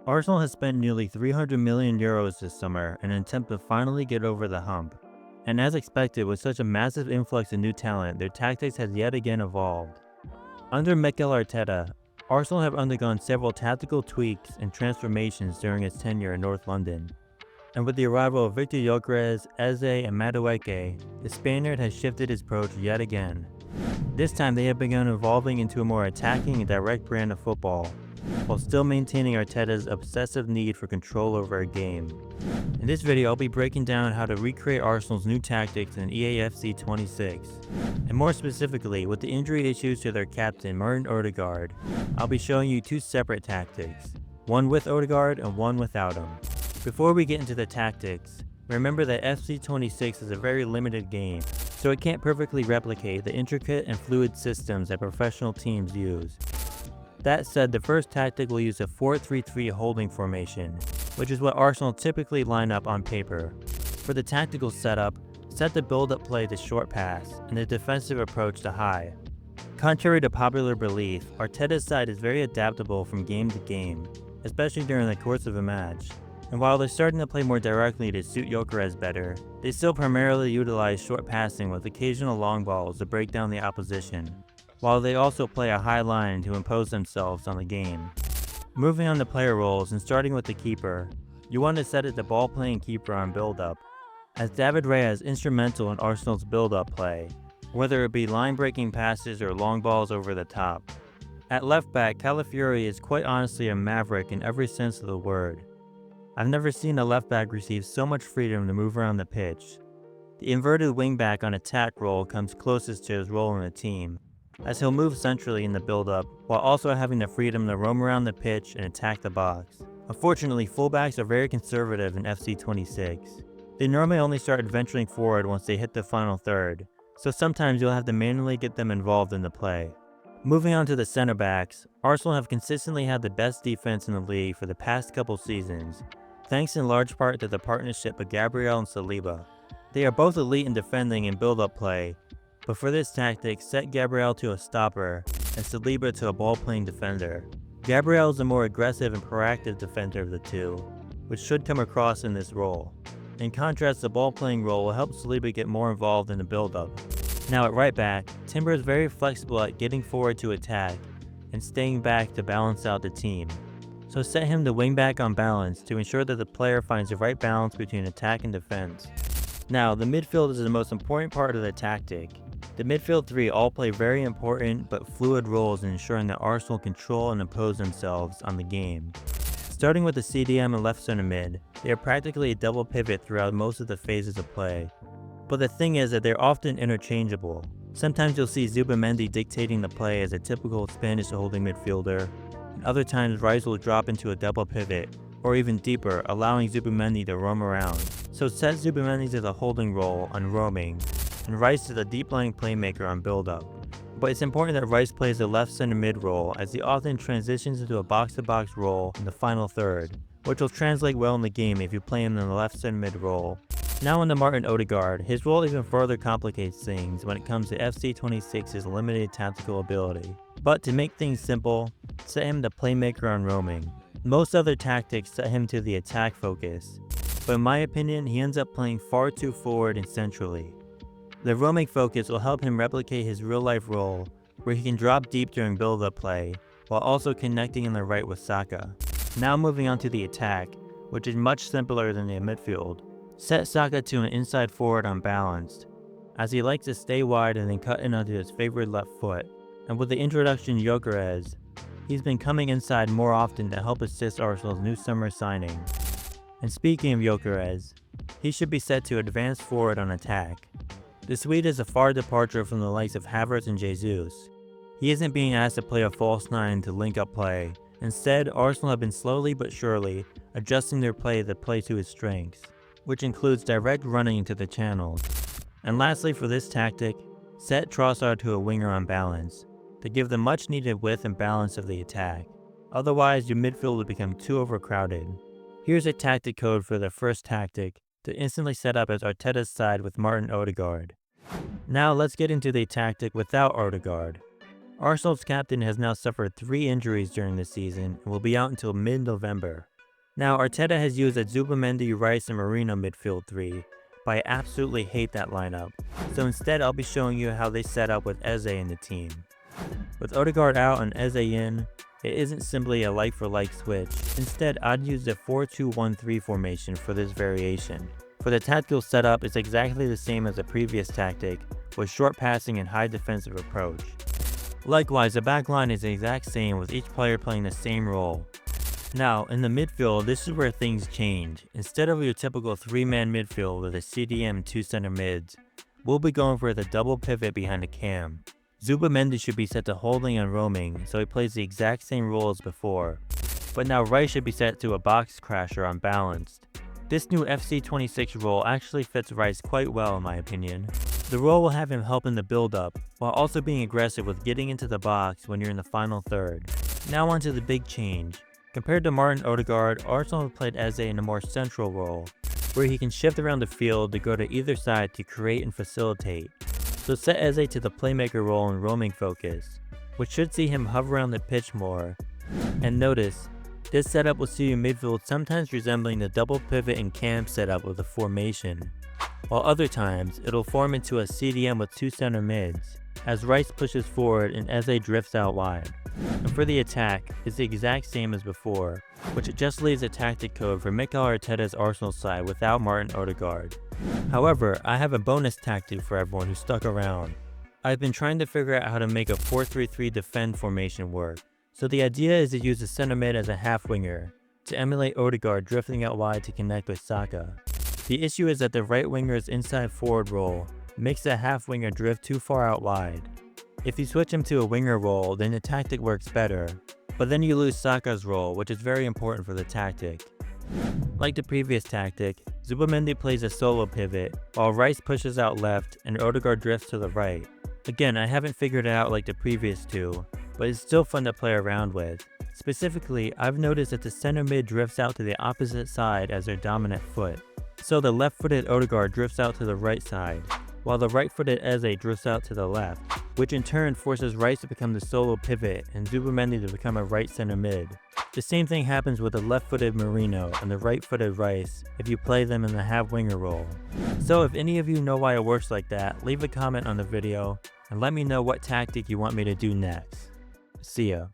Arsenal has spent nearly €300 million this summer in an attempt to finally get over the hump. And as expected, with such a massive influx of new talent, their tactics has yet again evolved. Under Mikel Arteta, Arsenal have undergone several tactical tweaks and transformations during its tenure in North London. And with the arrival of Victor Gyökeres, Eze, and Madueke, the Spaniard has shifted his approach yet again. This time they have begun evolving into a more attacking and direct brand of football, while still maintaining Arteta's obsessive need for control over a game. In this video, I'll be breaking down how to recreate Arsenal's new tactics in EAFC 26, and more specifically, with the injury issues to their captain Martin Odegaard, I'll be showing you two separate tactics, one with Odegaard and one without him. Before we get into the tactics, remember that FC 26 is a very limited game, so it can't perfectly replicate the intricate and fluid systems that professional teams use. That said, the first tactic will use a 4-3-3 holding formation, which is what Arsenal typically line up on paper. For the tactical setup, set the build-up play to short pass and the defensive approach to high. Contrary to popular belief, Arteta's side is very adaptable from game to game, especially during the course of a match. And while they're starting to play more directly to suit Gyökeres better, they still primarily utilize short passing with occasional long balls to break down the opposition, while they also play a high line to impose themselves on the game. Moving on to player roles and starting with the keeper, you want to set it to ball-playing keeper on build-up, as David Raya is instrumental in Arsenal's build-up play, whether it be line-breaking passes or long balls over the top. At left back, Calafiori is quite honestly a maverick in every sense of the word. I've never seen a left back receive so much freedom to move around the pitch. The inverted wing back on attack role comes closest to his role in the team, as he'll move centrally in the build-up while also having the freedom to roam around the pitch and attack the box. Unfortunately, fullbacks are very conservative in FC 26. They normally only start venturing forward once they hit the final third, so sometimes you'll have to manually get them involved in the play. Moving on to the center backs, Arsenal have consistently had the best defense in the league for the past couple seasons, thanks in large part to the partnership of Gabriel and Saliba. They are both elite in defending and build-up play, but for this tactic, set Gabriel to a stopper and Saliba to a ball-playing defender. Gabriel is the more aggressive and proactive defender of the two, which should come across in this role. In contrast, the ball-playing role will help Saliba get more involved in the build-up. Now at right back, Timber is very flexible at getting forward to attack and staying back to balance out the team. So set him to wing back on balance to ensure that the player finds the right balance between attack and defense. Now, the midfield is the most important part of the tactic. The midfield three all play very important but fluid roles in ensuring that Arsenal control and impose themselves on the game. Starting with the CDM and left center mid, they are practically a double pivot throughout most of the phases of play. But the thing is that they're often interchangeable. Sometimes you'll see Zubimendi dictating the play as a typical Spanish holding midfielder, and other times Rice will drop into a double pivot, or even deeper, allowing Zubimendi to roam around. So set Zubimendi to the holding role on roaming, and Rice to the deep-lying playmaker on build-up. But it's important that Rice plays the left center mid role, as he often transitions into a box-to-box role in the final third, which will translate well in the game if you play him in the left center mid role. Now on to Martin Odegaard, his role even further complicates things when it comes to FC 26's limited tactical ability. But to make things simple, set him to playmaker on roaming. Most other tactics set him to the attack focus, but in my opinion, he ends up playing far too forward and centrally. The roaming focus will help him replicate his real-life role, where he can drop deep during build-up play, while also connecting in the right with Saka. Now moving on to the attack, which is much simpler than the midfield. Set Saka to an inside forward on balanced, as he likes to stay wide and then cut in onto his favorite left foot. And with the introduction of Gyökeres, he's been coming inside more often to help assist Arsenal's new summer signing. And speaking of Gyökeres, he should be set to advance forward on attack. The Swede is a far departure from the likes of Havertz and Jesus. He isn't being asked to play a false nine to link up play. Instead, Arsenal have been slowly but surely adjusting their play to play to his strengths, which includes direct running into the channels. And lastly for this tactic, set Trossard to a winger on balance, to give the much needed width and balance of the attack. Otherwise, your midfield will become too overcrowded. Here's a tactic code for the first tactic to instantly set up as Arteta's side with Martin Odegaard. Now let's get into the tactic without Odegaard. Arsenal's captain has now suffered 3 injuries during the season and will be out until mid-November. Now, Arteta has used a Zubimendi, Rice, and Marino midfield 3, but I absolutely hate that lineup, so instead I'll be showing you how they set up with Eze in the team. With Odegaard out and Eze in, it isn't simply a like-for-like switch. Instead, I'd use the 4-2-1-3 formation for this variation. For the tactical setup, it's exactly the same as the previous tactic, with short passing and high defensive approach. Likewise, the backline is the exact same with each player playing the same role. Now, in the midfield, this is where things change. Instead of your typical 3-man midfield with a CDM and 2 center mids, we'll be going for the double pivot behind the cam. Zubimendi should be set to holding and roaming, so he plays the exact same role as before. But now Rice should be set to a box crasher unbalanced. This new FC26 role actually fits Rice quite well in my opinion. The role will have him help in the build-up, while also being aggressive with getting into the box when you're in the final third. Now onto the big change. Compared to Martin Odegaard, Arsenal have played Eze in a more central role, where he can shift around the field to go to either side to create and facilitate. So set Eze to the playmaker role and roaming focus, which should see him hover around the pitch more. And notice, this setup will see your midfield sometimes resembling the double pivot and cam setup of the formation, while other times it'll form into a CDM with 2 center mids, as Rice pushes forward and Eze drifts out wide. And for the attack, it's the exact same as before, which just leaves a tactic code for Mikel Arteta's Arsenal side without Martin Odegaard. However, I have a bonus tactic for everyone who stuck around. I've been trying to figure out how to make a 4-3-3 defend formation work, so the idea is to use the center mid as a half winger, to emulate Odegaard drifting out wide to connect with Saka. The issue is that the right winger's inside forward role makes the half winger drift too far out wide. If you switch him to a winger role, then the tactic works better, but then you lose Saka's role, which is very important for the tactic. Like the previous tactic, Zubimendi plays a solo pivot, while Rice pushes out left and Odegaard drifts to the right. Again, I haven't figured it out like the previous two, but it's still fun to play around with. Specifically, I've noticed that the center mid drifts out to the opposite side as their dominant foot. So the left-footed Odegaard drifts out to the right side, while the right-footed Eze drifts out to the left, which in turn forces Rice to become the solo pivot and Zubimendi to become a right center mid. The same thing happens with the left-footed Marino and the right-footed Rice if you play them in the half-winger role. So if any of you know why it works like that, leave a comment on the video and let me know what tactic you want me to do next. See ya.